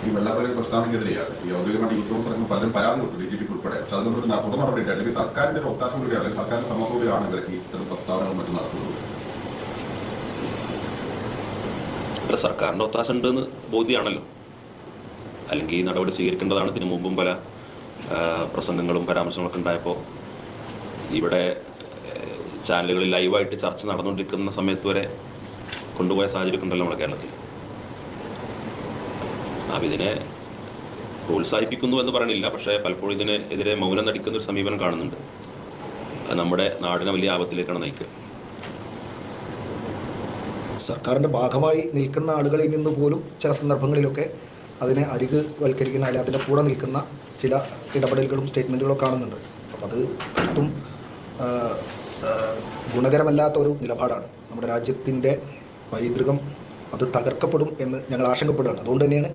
ഈ വെള്ളാപ്പള്ളി പ്രസ്താവനയ്ക്കെതിരെയാണ് ഈ ഔദ്യോഗികമായിട്ട് യൂത്ത് കോൺഗ്രസ് അടക്കം പലരും പരാതി കൊടുത്തു, DGP ഉൾപ്പെടെ. പക്ഷെ അതിനൊരു തുടർ നടപടിയില്ല. അല്ലെങ്കിൽ സർക്കാരിന്റെ ഒരു ഒത്താശ കൂടിയാണ്, അല്ലെങ്കിൽ സർക്കാരിന്റെ സമ്മതത്തോടെയാണ് ഇവർക്ക് ഇത്തരം പ്രസ്താവനകൾ മറ്റും നടത്തുന്നത്. സർക്കാരിന്റെ ഒത്താശ ഉണ്ടെന്ന് ബോധ്യമാണല്ലോ, അല്ലെങ്കിൽ ഈ നടപടി സ്വീകരിക്കേണ്ടതാണ്. ഇതിനു മുമ്പും പല പ്രസംഗങ്ങളും പരാമർശങ്ങളൊക്കെ ഉണ്ടായപ്പോൾ ഇവിടെ ചാനലുകളിൽ ലൈവായിട്ട് ചർച്ച നടന്നുകൊണ്ടിരിക്കുന്ന സമയത്ത് വരെ കൊണ്ടുപോയ സാഹചര്യം ഉണ്ടല്ലോ നമ്മുടെ കേരളത്തിൽ. അപ്പം ഇതിനെ പ്രോത്സാഹിപ്പിക്കുന്നു എന്ന് പറയണില്ല, പക്ഷേ പലപ്പോഴും ഇതിനെതിരെ മൗനം നടിക്കുന്നൊരു സമീപനം കാണുന്നുണ്ട്. അത് നമ്മുടെ നാടിനെ വലിയ ആപത്തിലേക്കാണ് നയിക്കുക. സർക്കാരിൻ്റെ ഭാഗമായി നിൽക്കുന്ന ആളുകളിൽ നിന്ന് പോലും ചില സന്ദർഭങ്ങളിലൊക്കെ അതിനെ അരികുവൽക്കരിക്കുന്ന, അല്ലെങ്കിൽ അതിൻ്റെ കൂടെ നിൽക്കുന്ന ചില ഇടപെടലുകളും സ്റ്റേറ്റ്മെൻറ്റുകളൊക്കെ കാണുന്നുണ്ട്. അപ്പം അത് ഒട്ടും ഗുണകരമല്ലാത്ത ഒരു നിലപാടാണ്. നമ്മുടെ രാജ്യത്തിൻ്റെ പൈതൃകം അത് തകർക്കപ്പെടും എന്ന് ഞങ്ങൾ ആശങ്കപ്പെടുകയാണ്. അതുകൊണ്ട് തന്നെയാണ്